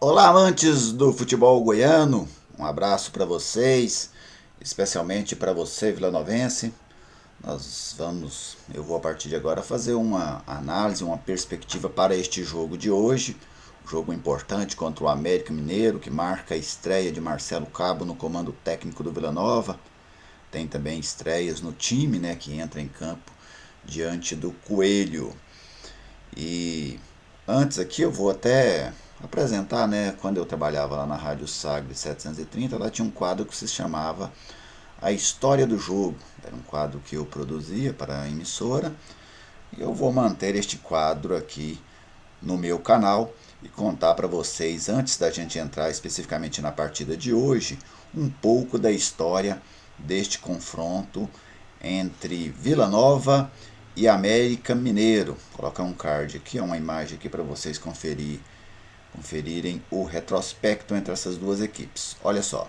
Olá, amantes do futebol goiano. Um abraço para vocês, especialmente para você, vilanovense. Eu vou a partir de agora fazer uma análise, uma perspectiva para este jogo de hoje. Um jogo importante contra o América Mineiro, que marca a estreia de Marcelo Cabo no comando técnico do Vila Nova. Tem também estreias no time, né, que entra em campo diante do Coelho. E antes aqui eu vou até apresentar, né, quando eu trabalhava lá na Rádio Sagre 730, lá tinha um quadro que se chamava A História do Jogo. Era um quadro que eu produzia para a emissora e eu vou manter este quadro aqui no meu canal e contar para vocês, antes da gente entrar especificamente na partida de hoje, um pouco da história deste confronto entre Vila Nova e América Mineiro. Vou colocar um card aqui, uma imagem aqui para vocês conferirem o retrospecto entre essas duas equipes. Olha só,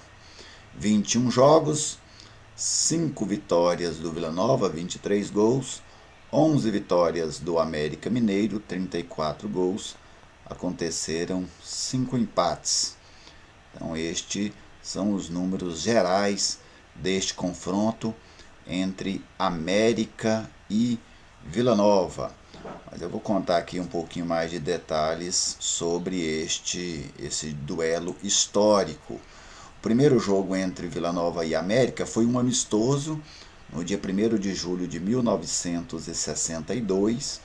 21 jogos, 5 vitórias do Vila Nova, 23 gols, 11 vitórias do América Mineiro, 34 gols, aconteceram 5 empates. Então estes são os números gerais deste confronto entre América e Vila Nova. Mas eu vou contar aqui um pouquinho mais de detalhes sobre esse duelo histórico. O primeiro jogo entre Vila Nova e América foi um amistoso no dia 1º de julho de 1962,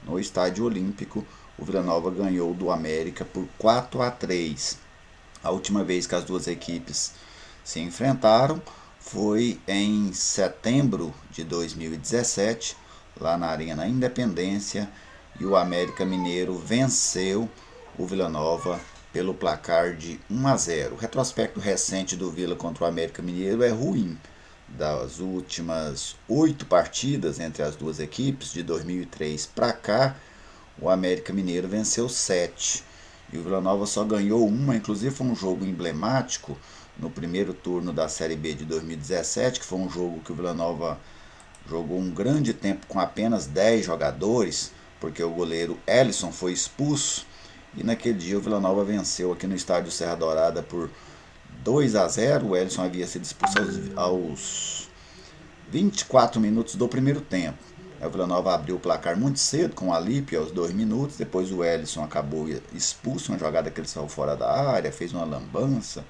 no Estádio Olímpico. O Vila Nova ganhou do América por 4-3. A última vez que as duas equipes se enfrentaram foi em setembro de 2017, lá na Arena Independência, e o América Mineiro venceu o Vila Nova pelo placar de 1-0. O retrospecto recente do Vila contra o América Mineiro é ruim. Das últimas 8 partidas entre as duas equipes, de 2003 para cá, o América Mineiro venceu 7 e o Vila Nova só ganhou uma. Inclusive foi um jogo emblemático no primeiro turno da Série B de 2017, que foi um jogo que o Vila Nova jogou um grande tempo com apenas 10 jogadores, porque o goleiro Ellison foi expulso, e naquele dia o Vila Nova venceu aqui no estádio Serra Dourada por 2-0. O Ellison havia sido expulso aos 24 minutos do primeiro tempo. O Vila Nova abriu o placar muito cedo com o Alípio aos 2 minutos. Depois o Ellison acabou expulso, uma jogada que ele saiu fora da área, fez uma lambança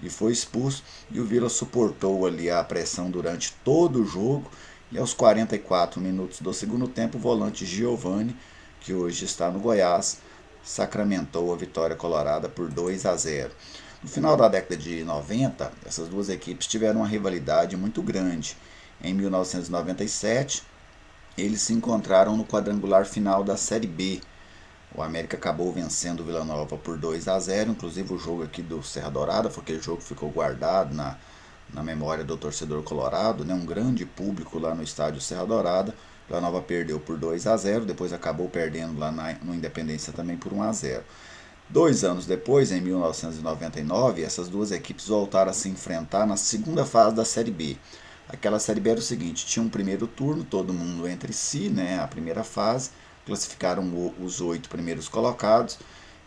e foi expulso. E o Vila suportou ali a pressão durante todo o jogo. E aos 44 minutos do segundo tempo, o volante Giovani, que hoje está no Goiás, sacramentou a vitória colorada por 2-0. No final da década de 90, essas duas equipes tiveram uma rivalidade muito grande. Em 1997, eles se encontraram no quadrangular final da Série B. O América acabou vencendo o Vila Nova por 2-0, inclusive o jogo aqui do Serra Dourada foi aquele jogo que ficou guardado na memória do torcedor colorado, né? Um grande público lá no estádio Serra Dourada. Vila Nova perdeu por 2-0, depois acabou perdendo lá no Independência também por 1-0. 2 anos depois, em 1999, essas duas equipes voltaram a se enfrentar na segunda fase da Série B. Aquela Série B era o seguinte, tinha um primeiro turno, todo mundo entre si, né, a primeira fase, classificaram os 8 primeiros colocados,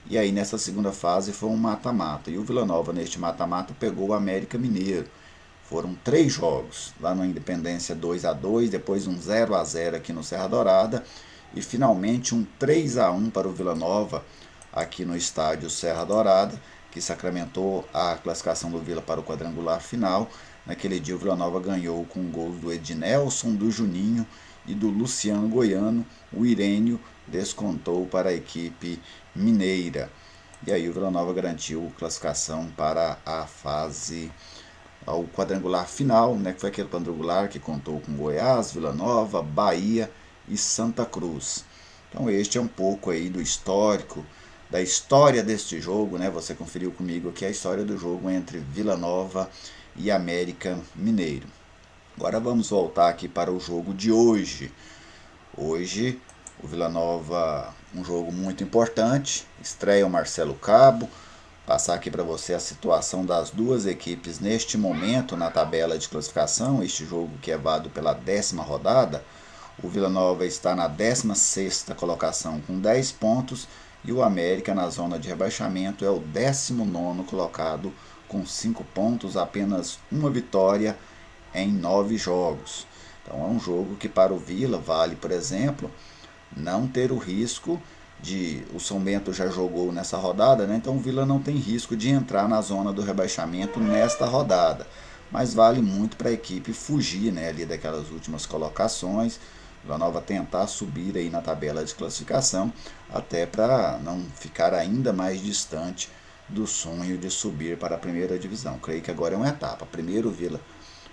e aí nessa segunda fase foi um mata-mata. E o Vila Nova, neste mata-mata, pegou o América Mineiro. Foram 3 jogos, lá no Independência 2-2, depois um 0-0 aqui no Serra Dourada, e finalmente um 3-1 para o Vila Nova, aqui no estádio Serra Dourada, que sacramentou a classificação do Vila para o quadrangular final. Naquele dia o Vila Nova ganhou com gols do Ednelson, do Juninho e do Luciano Goiano. O Irênio descontou para a equipe mineira. E aí o Vila Nova garantiu classificação para a fase, ao quadrangular final, né, que foi aquele quadrangular que contou com Goiás, Vila Nova, Bahia e Santa Cruz. Então este é um pouco aí do histórico, da história deste jogo, né? Você conferiu comigo aqui a história do jogo entre Vila Nova e América Mineiro. Agora vamos voltar aqui para o jogo de hoje. Hoje o Vila Nova, um jogo muito importante, estreia o Marcelo Cabo. Passar aqui para você a situação das duas equipes neste momento na tabela de classificação, este jogo que é válido pela 10ª rodada. O Vila Nova está na 16ª colocação com 10 pontos e o América na zona de rebaixamento é o 19º colocado com 5 pontos, apenas uma vitória em 9 jogos. Então é um jogo que para o Vila vale, por exemplo, não ter o risco de... O São Bento já jogou nessa rodada, né? Então o Vila não tem risco de entrar na zona do rebaixamento nesta rodada. Mas vale muito para a equipe fugir, né, ali daquelas últimas colocações. Vila Nova tentar subir aí na tabela de classificação, até para não ficar ainda mais distante do sonho de subir para a primeira divisão. Creio que agora é uma etapa. Primeiro o Vila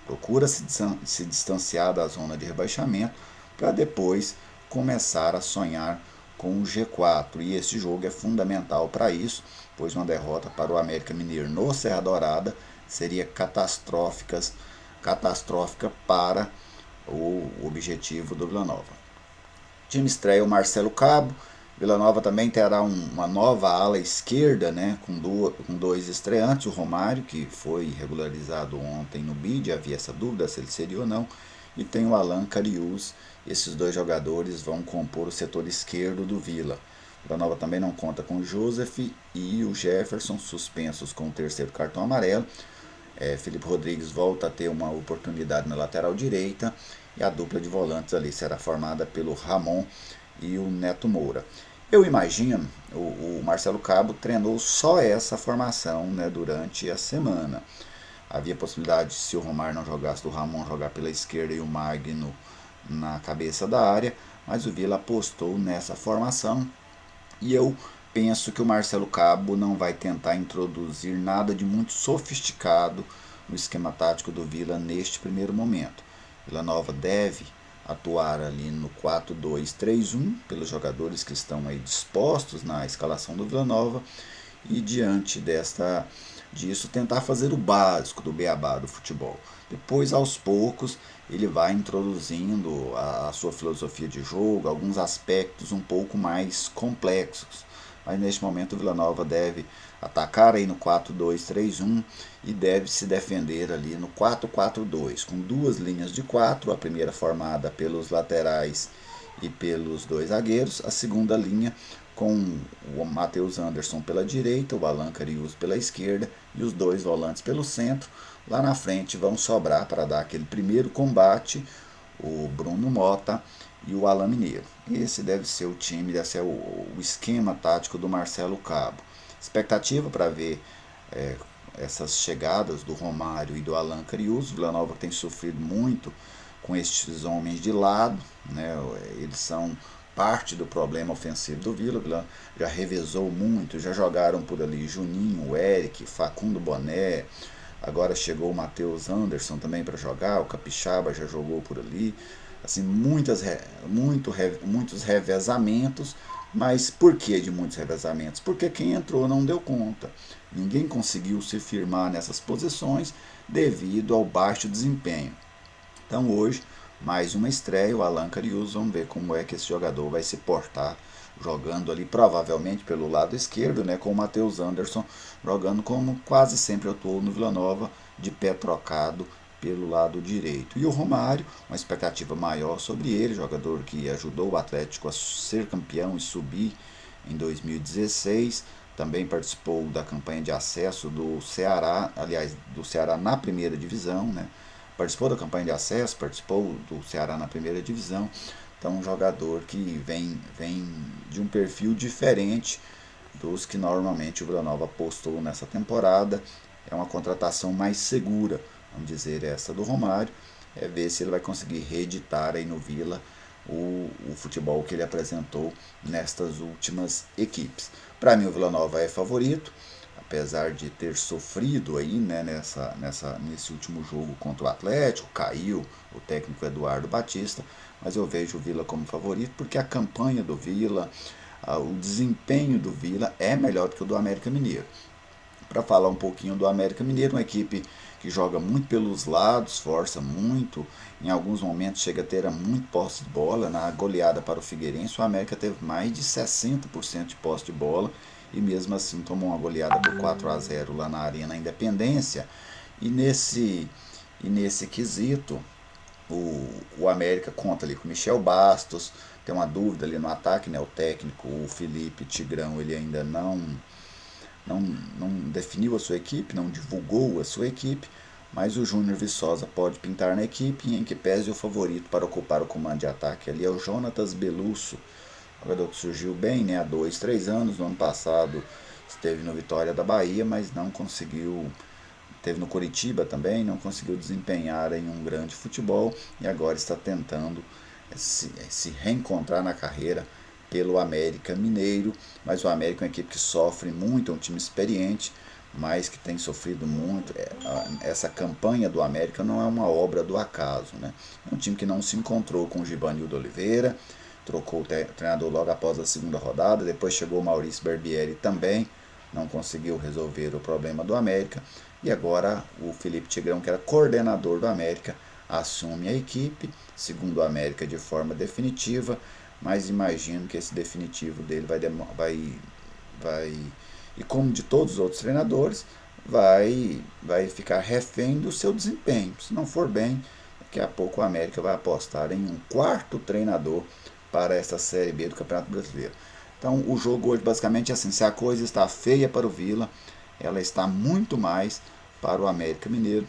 procura se distanciar da zona de rebaixamento para depois começar a sonhar com o G4. E esse jogo é fundamental para isso, pois uma derrota para o América Mineiro no Serra Dourada seria catastrófica para o objetivo do Vila Nova. O time estreia o Marcelo Cabo. Vila Nova também terá uma nova ala esquerda, né, com dois estreantes, o Romário, que foi regularizado ontem no BID, havia essa dúvida se ele seria ou não, e tem o Alan Cariús. Esses dois jogadores vão compor o setor esquerdo do Vila. Vila Nova também não conta com o Joseph e o Jefferson, suspensos com o terceiro cartão amarelo. Felipe Rodrigues volta a ter uma oportunidade na lateral direita, e a dupla de volantes ali será formada pelo Ramon e o Neto Moura. Eu imagino, o Marcelo Cabo treinou só essa formação, né, durante a semana. Havia possibilidade, se o Romário não jogasse, do Ramon jogar pela esquerda e o Magno na cabeça da área, mas o Vila apostou nessa formação, e eu penso que o Marcelo Cabo não vai tentar introduzir nada de muito sofisticado no esquema tático do Vila neste primeiro momento. Vila Nova deve atuar ali no 4-2-3-1 pelos jogadores que estão aí dispostos na escalação do Vila Nova, e diante disso tentar fazer o básico do beabá do futebol. Depois, aos poucos, ele vai introduzindo a sua filosofia de jogo, alguns aspectos um pouco mais complexos. Mas neste momento o Vila Nova deve atacar aí no 4-2-3-1 e deve se defender ali no 4-4-2, com duas linhas de 4, a primeira formada pelos laterais e pelos dois zagueiros, a segunda linha com o Matheus Anderson pela direita, o Alan Cariús pela esquerda e os dois volantes pelo centro. Lá na frente vão sobrar para dar aquele primeiro combate o Bruno Mota e o Alan Mineiro. Esse deve ser o time, deve ser o esquema tático do Marcelo Cabo. Expectativa para ver essas chegadas do Romário e do Alan Cariús. O Vila Nova tem sofrido muito com estes homens de lado, né? Eles são parte do problema ofensivo do Vila. O Vila já revezou muito, já jogaram por ali Juninho, o Eric, Facundo Boné, agora chegou o Matheus Anderson também para jogar, o Capixaba já jogou por ali. Assim, muitos revezamentos. Mas por que de muitos revezamentos? Porque quem entrou não deu conta. Ninguém conseguiu se firmar nessas posições devido ao baixo desempenho. Então hoje, mais uma estreia, o Alan Cariús. Vamos ver como é que esse jogador vai se portar jogando ali, provavelmente pelo lado esquerdo, né, com o Matheus Anderson jogando como quase sempre atuou no Vila Nova, de pé trocado pelo lado direito. E o Romário, uma expectativa maior sobre ele, jogador que ajudou o Atlético a ser campeão e subir em 2016, também participou da campanha de acesso do Ceará, aliás, do Ceará na primeira divisão, né? Participou da campanha de acesso, participou do Ceará na primeira divisão. Então, um jogador que vem de um perfil diferente dos que normalmente o Vila Nova apostou nessa temporada. É uma contratação mais segura, vamos dizer, essa do Romário. É ver se ele vai conseguir reeditar aí no Vila o futebol que ele apresentou nestas últimas equipes. Para mim o Vila Nova é favorito, apesar de ter sofrido aí, né, nesse último jogo contra o Atlético, caiu o técnico Eduardo Batista, mas eu vejo o Vila como favorito porque a campanha do Vila, o desempenho do Vila é melhor do que o do América Mineiro. Para falar um pouquinho do América Mineiro, uma equipe que joga muito pelos lados, força muito, em alguns momentos chega a ter muito posse de bola. Na goleada para o Figueirense, o América teve mais de 60% de posse de bola e mesmo assim tomou uma goleada por 4-0 lá na Arena Independência. E nesse quesito, o América conta ali com Michel Bastos, tem uma dúvida ali no ataque, né? O técnico, o Felipe Tigrão, ele ainda não definiu a sua equipe, não divulgou a sua equipe, mas o Júnior Viçosa pode pintar na equipe, em que pese o favorito para ocupar o comando de ataque ali é o Jonatas Belusso, jogador que surgiu bem, né, há 2, 3 anos, no ano passado esteve no Vitória da Bahia, mas não conseguiu, teve no Coritiba também, não conseguiu desempenhar em um grande futebol e agora está tentando se reencontrar na carreira pelo América Mineiro, mas o América é uma equipe que sofre muito, é um time experiente, mas que tem sofrido muito. Essa campanha do América não é uma obra do acaso, né? É um time que não se encontrou com o Givanildo Oliveira, trocou o treinador logo após a segunda rodada, depois chegou o Maurício Barbieri também, não conseguiu resolver o problema do América, e agora o Felipe Tigrão, que era coordenador do América, assume a equipe, segundo o América, de forma definitiva, mas imagino que esse definitivo dele vai e como de todos os outros treinadores, vai ficar refém do seu desempenho. Se não for bem, daqui a pouco o América vai apostar em um quarto treinador para essa Série B do Campeonato Brasileiro. Então o jogo hoje basicamente é assim, se a coisa está feia para o Vila, ela está muito mais para o América Mineiro.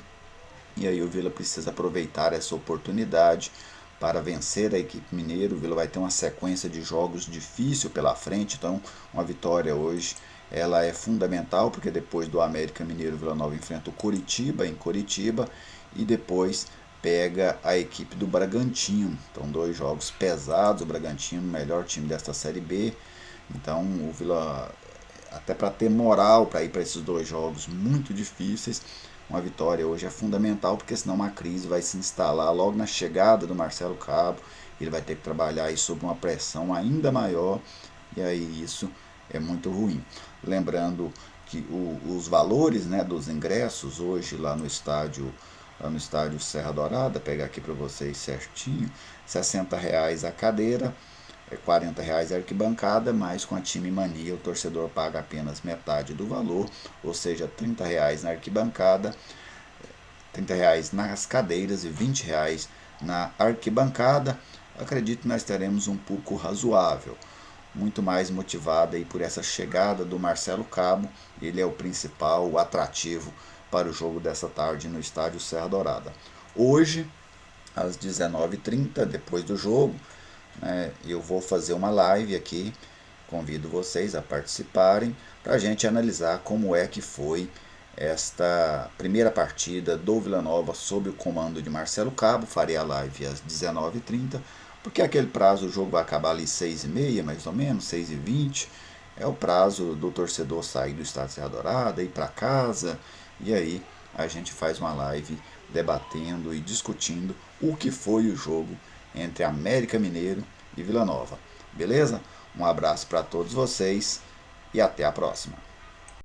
E aí o Vila precisa aproveitar essa oportunidade para vencer a equipe mineira. O Vila vai ter uma sequência de jogos difícil pela frente, então uma vitória hoje ela é fundamental, porque depois do América Mineiro, o Vila Nova enfrenta o Coritiba em Coritiba e depois pega a equipe do Bragantino. Então 2 jogos pesados, o Bragantino, o melhor time desta Série B. Então o Vila, até para ter moral para ir para esses 2 jogos muito difíceis, uma vitória hoje é fundamental, porque senão uma crise vai se instalar logo na chegada do Marcelo Cabo. Ele vai ter que trabalhar aí sob uma pressão ainda maior, e aí isso é muito ruim. Lembrando que os valores, né, dos ingressos hoje lá no estádio Serra Dourada, pegar aqui para vocês certinho, R$ 60 a cadeira, R$ 40 a arquibancada, mas com a Time Mania o torcedor paga apenas metade do valor, ou seja, R$ 30 na arquibancada, R$ 30 nas cadeiras e R$ 20 na arquibancada. Acredito que nós teremos um público razoável, muito mais motivado aí por essa chegada do Marcelo Cabo. Ele é o principal, o atrativo para o jogo dessa tarde no estádio Serra Dourada. Hoje, às 19h30, depois do jogo, eu vou fazer uma live aqui, convido vocês a participarem para a gente analisar como é que foi esta primeira partida do Vila Nova sob o comando de Marcelo Cabo. Farei a live às 19h30, porque aquele prazo, o jogo vai acabar ali 6h30, mais ou menos, 6h20, é o prazo do torcedor sair do estádio Serra Dourada, ir para casa, e aí a gente faz uma live debatendo e discutindo o que foi o jogo entre América Mineiro e Vila Nova. Beleza? Um abraço para todos vocês e até a próxima.